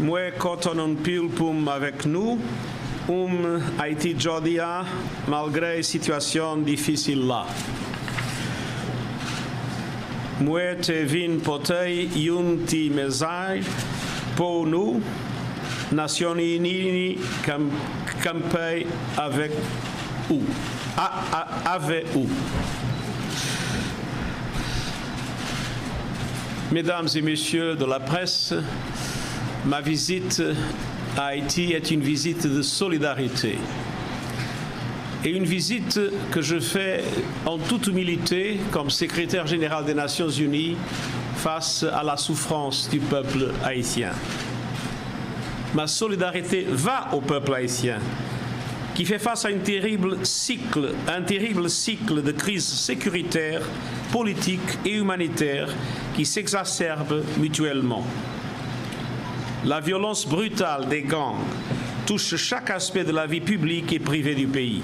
Mue cotonon pilpum avec nous, Haïti jodia, malgré situation difficile là. Mue te vin potei yunti message pour nous, Nations Unies campei avec ou. Avec ou. Mesdames et messieurs de la presse, ma visite à Haïti est une visite de solidarité et une visite que je fais en toute humilité comme secrétaire général des Nations Unies face à la souffrance du peuple haïtien. Ma solidarité va au peuple haïtien qui fait face à un terrible cycle de crise sécuritaire, politique et humanitaire qui s'exacerbent mutuellement. La violence brutale des gangs touche chaque aspect de la vie publique et privée du pays.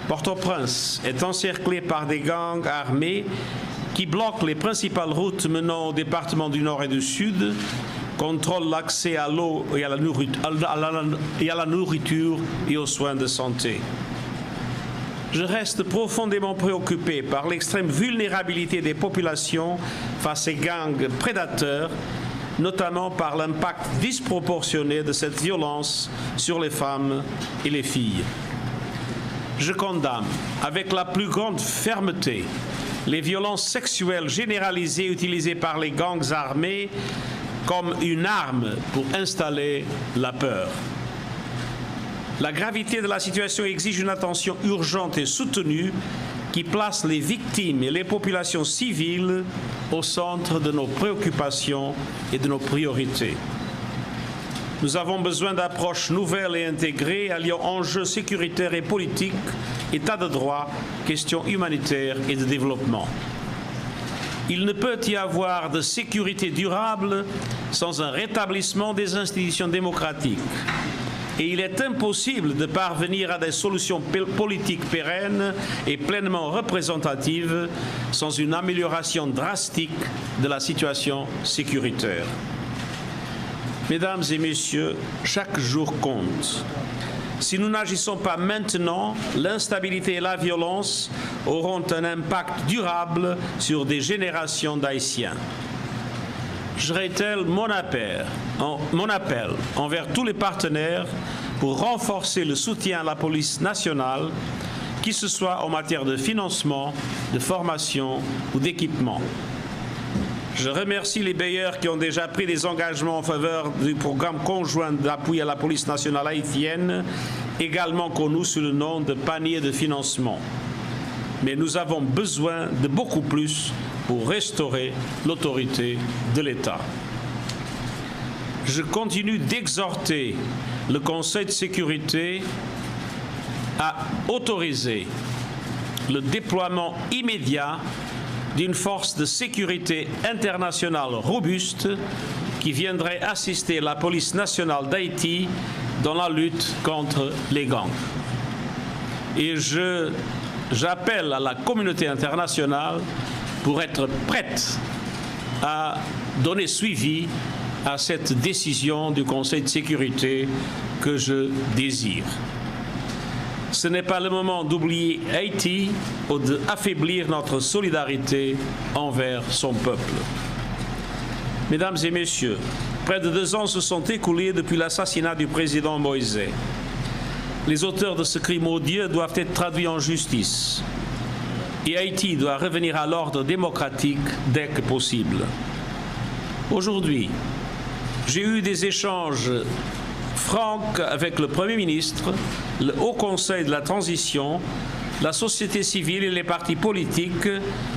Port-au-Prince est encerclé par des gangs armés qui bloquent les principales routes menant aux départements du Nord et du Sud, contrôlent l'accès à l'eau et à la nourriture et aux soins de santé. Je reste profondément préoccupé par l'extrême vulnérabilité des populations face à ces gangs prédateurs, notamment par l'impact disproportionné de cette violence sur les femmes et les filles. Je condamne avec la plus grande fermeté les violences sexuelles généralisées utilisées par les gangs armés comme une arme pour installer la peur. La gravité de la situation exige une attention urgente et soutenue qui place les victimes et les populations civiles au centre de nos préoccupations et de nos priorités. Nous avons besoin d'approches nouvelles et intégrées alliant enjeux sécuritaires et politiques, état de droit, questions humanitaires et de développement. Il ne peut y avoir de sécurité durable sans un rétablissement des institutions démocratiques. Et il est impossible de parvenir à des solutions politiques pérennes et pleinement représentatives sans une amélioration drastique de la situation sécuritaire. Mesdames et messieurs, chaque jour compte. Si nous n'agissons pas maintenant, l'instabilité et la violence auront un impact durable sur des générations d'Haïtiens. Je réitère mon appel envers tous les partenaires pour renforcer le soutien à la police nationale, qu'il ce soit en matière de financement, de formation ou d'équipement. Je remercie les bailleurs qui ont déjà pris des engagements en faveur du programme conjoint d'appui à la police nationale haïtienne, également connu sous le nom de panier de financement. Mais nous avons besoin de beaucoup plus pour restaurer l'autorité de l'État. Je continue d'exhorter le Conseil de sécurité à autoriser le déploiement immédiat d'une force de sécurité internationale robuste qui viendrait assister la police nationale d'Haïti dans la lutte contre les gangs. Et j'appelle à la communauté internationale pour être prête à donner suivi à cette décision du Conseil de sécurité que je désire. Ce n'est pas le moment d'oublier Haïti ou d'affaiblir notre solidarité envers son peuple. Mesdames et messieurs, près de 2 ans se sont écoulés depuis l'assassinat du président Moïse. Les auteurs de ce crime odieux doivent être traduits en justice. Et Haïti doit revenir à l'ordre démocratique dès que possible. Aujourd'hui, j'ai eu des échanges francs avec le Premier ministre, le Haut Conseil de la Transition, la société civile et les partis politiques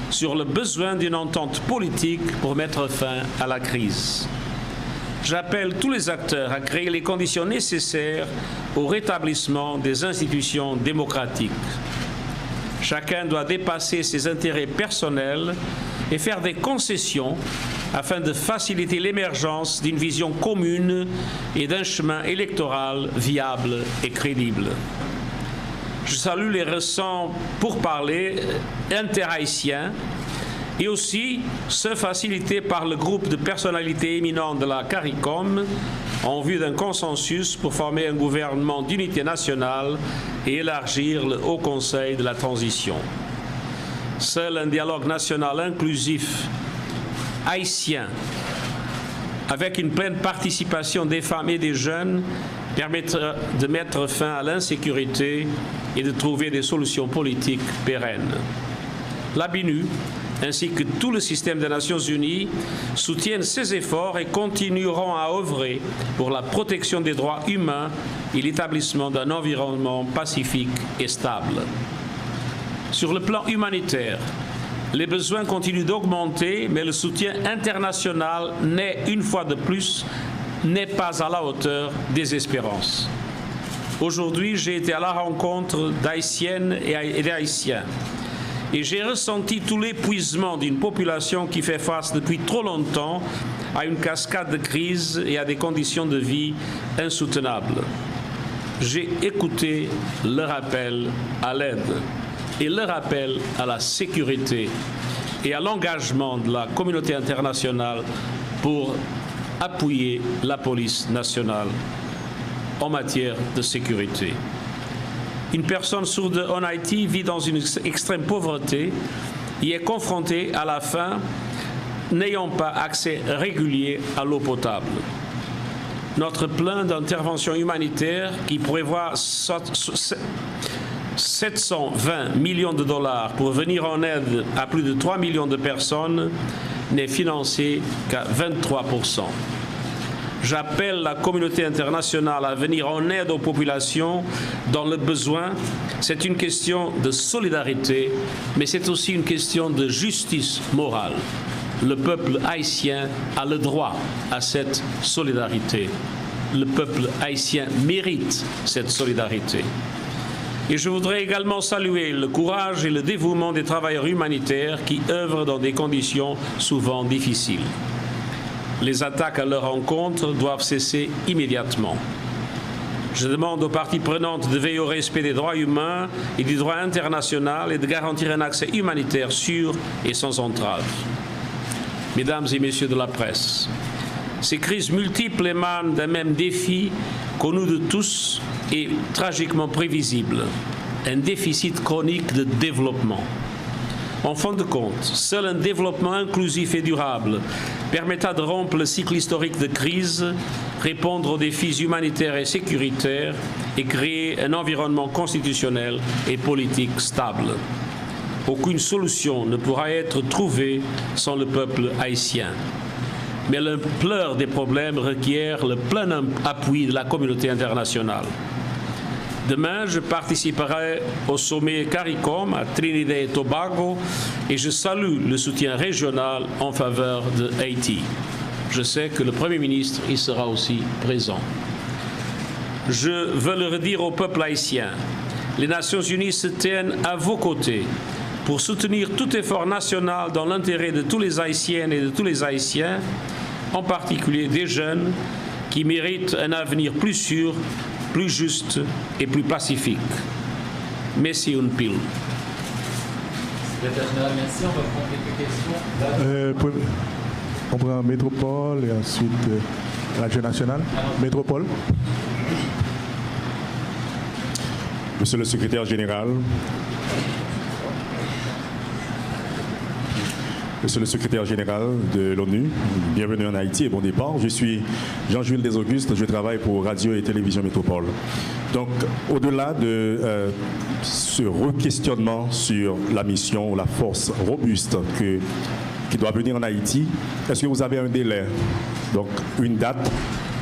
sur le besoin d'une entente politique pour mettre fin à la crise. J'appelle tous les acteurs à créer les conditions nécessaires au rétablissement des institutions démocratiques. Chacun doit dépasser ses intérêts personnels et faire des concessions afin de faciliter l'émergence d'une vision commune et d'un chemin électoral viable et crédible. Je salue les récents pourparlers interhaïtiens et aussi ceux facilités par le groupe de personnalités éminentes de la CARICOM en vue d'un consensus pour former un gouvernement d'unité nationale et élargir le Haut Conseil de la transition. Seul un dialogue national inclusif haïtien, avec une pleine participation des femmes et des jeunes, permettra de mettre fin à l'insécurité et de trouver des solutions politiques pérennes. La BINU, ainsi que tout le système des Nations Unies, soutiennent ces efforts et continueront à œuvrer pour la protection des droits humains et l'établissement d'un environnement pacifique et stable. Sur le plan humanitaire, les besoins continuent d'augmenter, mais le soutien international n'est, une fois de plus, n'est pas à la hauteur des espérances. Aujourd'hui, j'ai été à la rencontre d'Haïtiennes et d'Haïtiens et j'ai ressenti tout l'épuisement d'une population qui fait face depuis trop longtemps à une cascade de crises et à des conditions de vie insoutenables. J'ai écouté leur appel à l'aide et leur appel à la sécurité et à l'engagement de la communauté internationale pour appuyer la police nationale en matière de sécurité. Une personne sourde en Haïti vit dans une extrême pauvreté et est confrontée à la faim, n'ayant pas accès régulier à l'eau potable. Notre plan d'intervention humanitaire, qui prévoit 720 millions de dollars pour venir en aide à plus de 3 millions de personnes, n'est financé qu'à 23%. J'appelle la communauté internationale à venir en aide aux populations dans le besoin. C'est une question de solidarité, mais c'est aussi une question de justice morale. Le peuple haïtien a le droit à cette solidarité. Le peuple haïtien mérite cette solidarité. Et je voudrais également saluer le courage et le dévouement des travailleurs humanitaires qui œuvrent dans des conditions souvent difficiles. Les attaques à leur encontre doivent cesser immédiatement. Je demande aux parties prenantes de veiller au respect des droits humains et du droit international et de garantir un accès humanitaire sûr et sans entrave. Mesdames et messieurs de la presse, ces crises multiples émanent d'un même défi connu de tous et tragiquement prévisible, un déficit chronique de développement. En fin de compte, seul un développement inclusif et durable permettra de rompre le cycle historique de crise, répondre aux défis humanitaires et sécuritaires et créer un environnement constitutionnel et politique stable. Aucune solution ne pourra être trouvée sans le peuple haïtien. Mais l'ampleur des problèmes requiert le plein appui de la communauté internationale. Demain, je participerai au sommet CARICOM à Trinidad et Tobago et je salue le soutien régional en faveur de Haïti. Je sais que le Premier ministre y sera aussi présent. Je veux le redire au peuple haïtien. Les Nations Unies se tiennent à vos côtés pour soutenir tout effort national dans l'intérêt de tous les Haïtiennes et de tous les Haïtiens, en particulier des jeunes qui méritent un avenir plus sûr, plus juste et plus pacifique. Merci un pile. Secrétaire général, merci. On va prendre quelques questions. On prend Métropole et ensuite Radio Nationale. Métropole. Monsieur le secrétaire général, Monsieur le secrétaire général de l'ONU, bienvenue en Haïti et bon départ. Je suis Jean-Jules Desaugustes, je travaille pour Radio et Télévision Métropole. Donc, au-delà de ce re-questionnement sur la mission, la force robuste qui doit venir en Haïti, est-ce que vous avez un délai, donc une date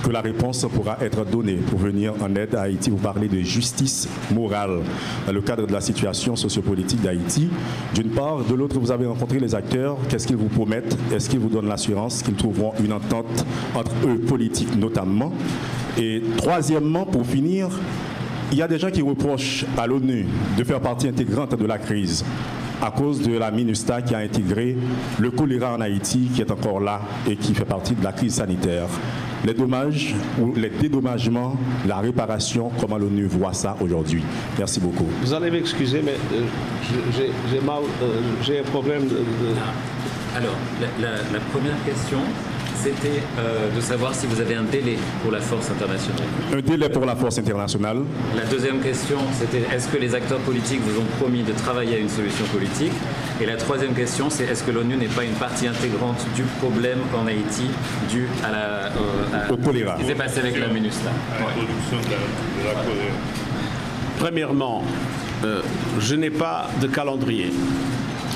que la réponse pourra être donnée pour venir en aide à Haïti? Vous parlez de justice morale dans le cadre de la situation sociopolitique d'Haïti. D'une part, de l'autre, vous avez rencontré les acteurs. Qu'est-ce qu'ils vous promettent? Est-ce qu'ils vous donnent l'assurance qu'ils trouveront une entente entre eux, politique notamment? Et troisièmement, pour finir, il y a des gens qui reprochent à l'ONU de faire partie intégrante de la crise à cause de la MINUSTAH qui a intégré le choléra en Haïti, qui est encore là et qui fait partie de la crise sanitaire. les dommages ou les dédommagements, la réparation, comment l'ONU voit ça aujourd'hui. Merci beaucoup. Vous allez m'excuser, mais j'ai un problème de... Alors, la première question, c'était de savoir si vous avez un délai pour la force internationale. Un délai pour la force internationale. La deuxième question, c'était est-ce que les acteurs politiques vous ont promis de travailler à une solution politique? Et la troisième question, c'est est-ce que l'ONU n'est pas une partie intégrante du problème en Haïti dû au choléra, ce qui s'est passé avec la MINUSTAH? Premièrement, je n'ai pas de calendrier.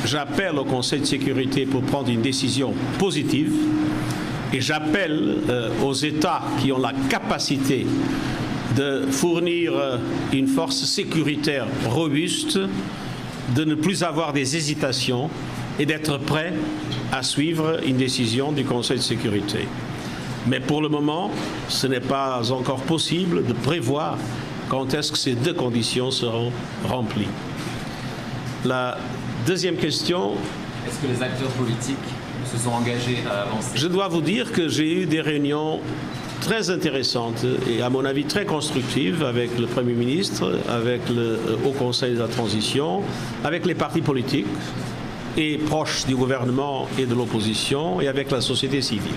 J'appelle au Conseil de sécurité pour prendre une décision positive et j'appelle aux États qui ont la capacité de fournir une force sécuritaire robuste, de ne plus avoir des hésitations et d'être prêts à suivre une décision du Conseil de sécurité. Mais pour le moment, ce n'est pas encore possible de prévoir quand est-ce que ces deux conditions seront remplies. La deuxième question... Est-ce que les acteurs politiques se sont engagés à avancer? Je dois vous dire que j'ai eu des réunions très intéressantes et à mon avis très constructives avec le Premier ministre, avec le Haut Conseil de la Transition, avec les partis politiques et proches du gouvernement et de l'opposition et avec la société civile.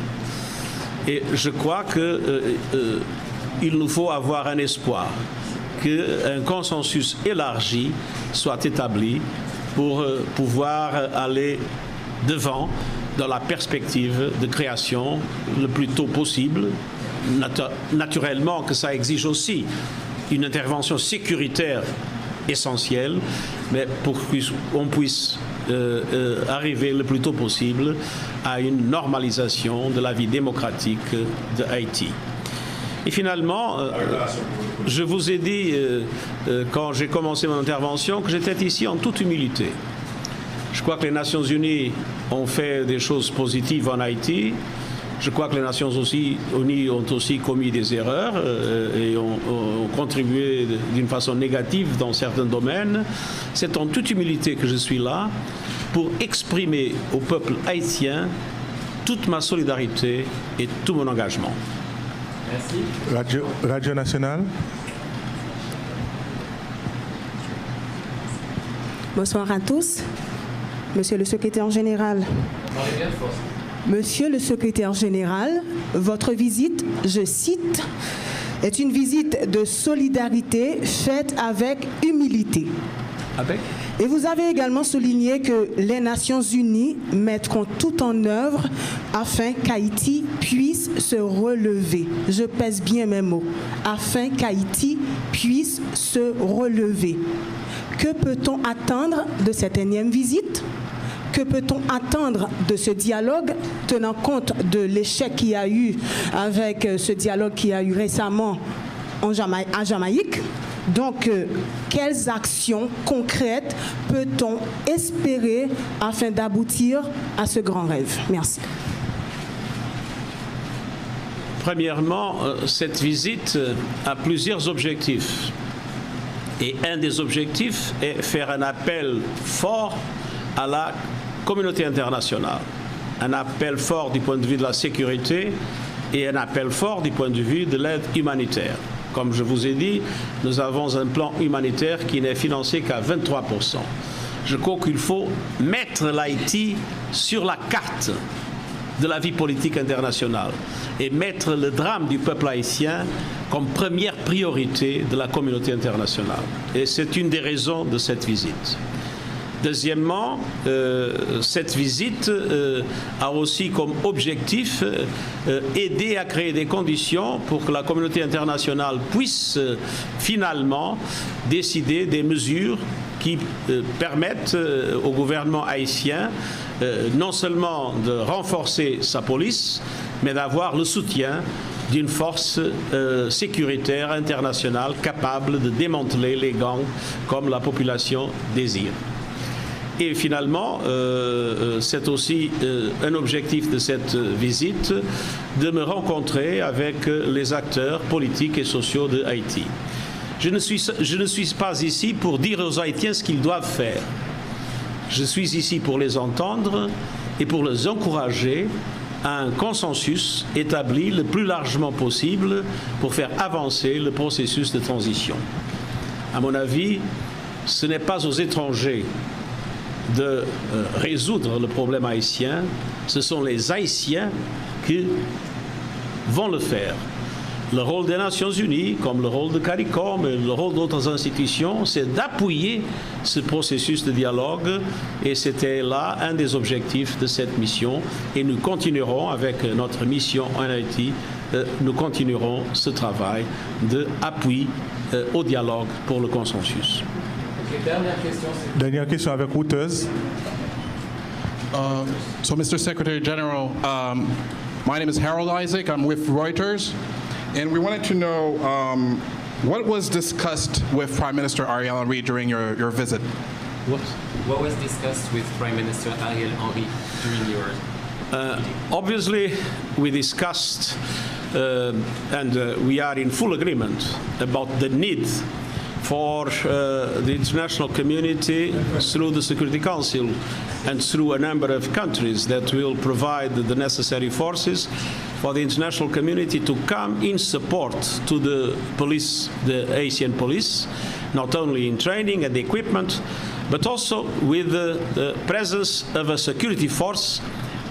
Et je crois qu'il nous faut avoir un espoir qu'un consensus élargi soit établi pour pouvoir aller devant dans la perspective de création le plus tôt possible. Naturellement que ça exige aussi une intervention sécuritaire essentielle, mais pour qu'on puisse arriver le plus tôt possible à une normalisation de la vie démocratique de Haïti. Et finalement, je vous ai dit, quand j'ai commencé mon intervention, que j'étais ici en toute humilité. Je crois que les Nations Unies ont fait des choses positives en Haïti. Je crois que les Nations Unies ont aussi commis des erreurs et ont contribué d'une façon négative dans certains domaines. C'est en toute humilité que je suis là pour exprimer au peuple haïtien toute ma solidarité et tout mon engagement. Merci. Radio Nationale. Bonsoir à tous. Monsieur le secrétaire général. Monsieur le secrétaire général, votre visite, je cite, est une visite de solidarité faite avec humilité. Et vous avez également souligné que les Nations Unies mettront tout en œuvre afin qu'Haïti puisse se relever. Je pèse bien mes mots. Afin qu'Haïti puisse se relever. Que peut-on attendre de cette énième visite ? Que peut-on attendre de ce dialogue, tenant compte de l'échec qu'il y a eu avec ce dialogue qu'il y a eu récemment à Jamaïque? Donc, quelles actions concrètes peut-on espérer afin d'aboutir à ce grand rêve? Merci. Premièrement, cette visite a plusieurs objectifs. Et un des objectifs est faire un appel fort à la communauté internationale. Un appel fort du point de vue de la sécurité et un appel fort du point de vue de l'aide humanitaire. Comme je vous ai dit, nous avons un plan humanitaire qui n'est financé qu'à 23%. Je crois qu'il faut mettre l'Haïti sur la carte de la vie politique internationale et mettre le drame du peuple haïtien comme première priorité de la communauté internationale. Et c'est une des raisons de cette visite. Deuxièmement, cette visite a aussi comme objectif aider à créer des conditions pour que la communauté internationale puisse finalement décider des mesures qui permettent au gouvernement haïtien non seulement de renforcer sa police, mais d'avoir le soutien d'une force sécuritaire internationale capable de démanteler les gangs comme la population désire. Et finalement, c'est aussi un objectif de cette visite de me rencontrer avec les acteurs politiques et sociaux de Haïti. Je ne suis pas ici pour dire aux Haïtiens ce qu'ils doivent faire. Je suis ici pour les entendre et pour les encourager un consensus établi le plus largement possible pour faire avancer le processus de transition. À mon avis, ce n'est pas aux étrangers de résoudre le problème haïtien, ce sont les Haïtiens qui vont le faire. Le rôle des Nations Unies, comme le rôle de CARICOM et le rôle d'autres institutions, c'est d'appuyer ce processus de dialogue et c'était là un des objectifs de cette mission et nous continuerons avec notre mission en Haïti, nous continuerons ce travail d'appui au dialogue pour le consensus. Dernière question avec Reuters. So, Mr. Secretary General, my name is Harold Isaac. I'm with Reuters. And we wanted to know what was discussed with Prime Minister Ariel Henry during your visit? What was discussed with Prime Minister Ariel Henry during your Obviously, we discussed and we are in full agreement about the need for the international community through the Security Council and through a number of countries that will provide the necessary forces for the international community to come in support to the police, the Haitian police, not only in training and equipment, but also with the presence of a security force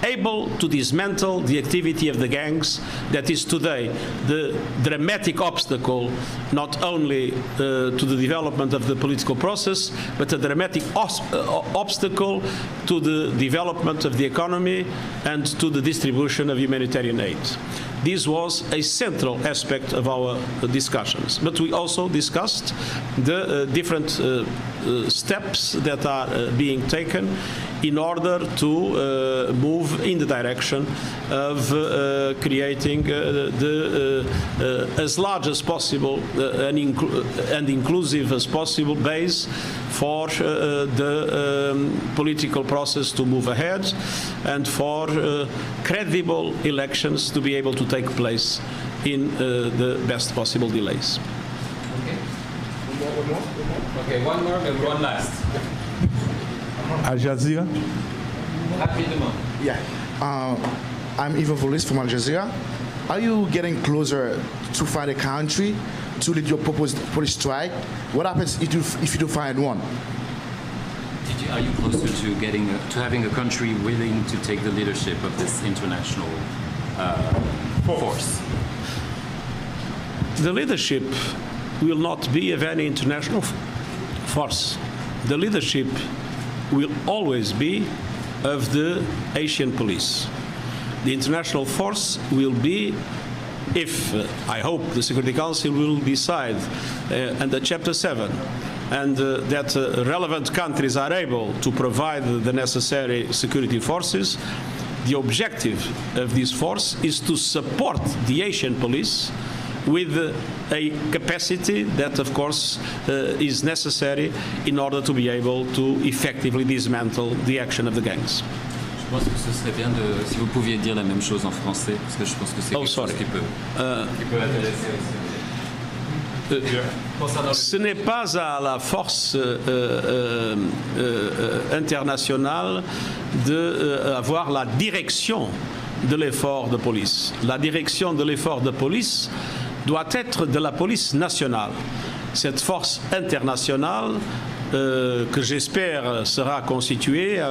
able to dismantle the activity of the gangs that is today the dramatic obstacle not only to the development of the political process, but a dramatic obstacle to the development of the economy and to the distribution of humanitarian aid. This was a central aspect of our discussions. But we also discussed the different steps that are being taken in order to move in the direction of creating as large as possible and inclusive as possible base for the political process to move ahead and for credible elections to be able to take place in the best possible delays. Okay, one more and one last. Al Jazeera. Rapidement. Yeah. I'm Ivo Volis from Al Jazeera. Are you getting closer to find a country to lead your proposed police strike? What happens if you do find one? Are you closer to having a country willing to take the leadership of this international force? The leadership will not be of any international force. The leadership will always be of the Haitian police. The international force will be, if I hope the Security Council will decide under Chapter 7 and that relevant countries are able to provide the necessary security forces, the objective of this force is to support the Haitian police with a capacity that, of course, is necessary in order to be able to effectively dismantle the action of the gangs. Je pense que ce serait bien si vous pouviez dire la même chose en français, parce que je pense que c'est quelque chose qui peut intéresser aussi. Ce n'est pas à la force internationale d'avoir la direction de l'effort de police. La direction de l'effort de police doit être de la police nationale. Cette force internationale que j'espère sera constituée,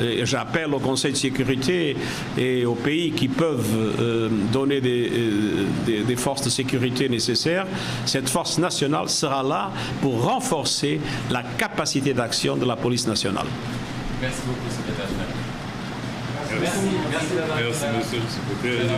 et j'appelle au Conseil de sécurité et aux pays qui peuvent donner des forces de sécurité nécessaires, cette force nationale sera là pour renforcer la capacité d'action de la police nationale. Merci beaucoup, secrétaire général. Merci, monsieur le secrétaire.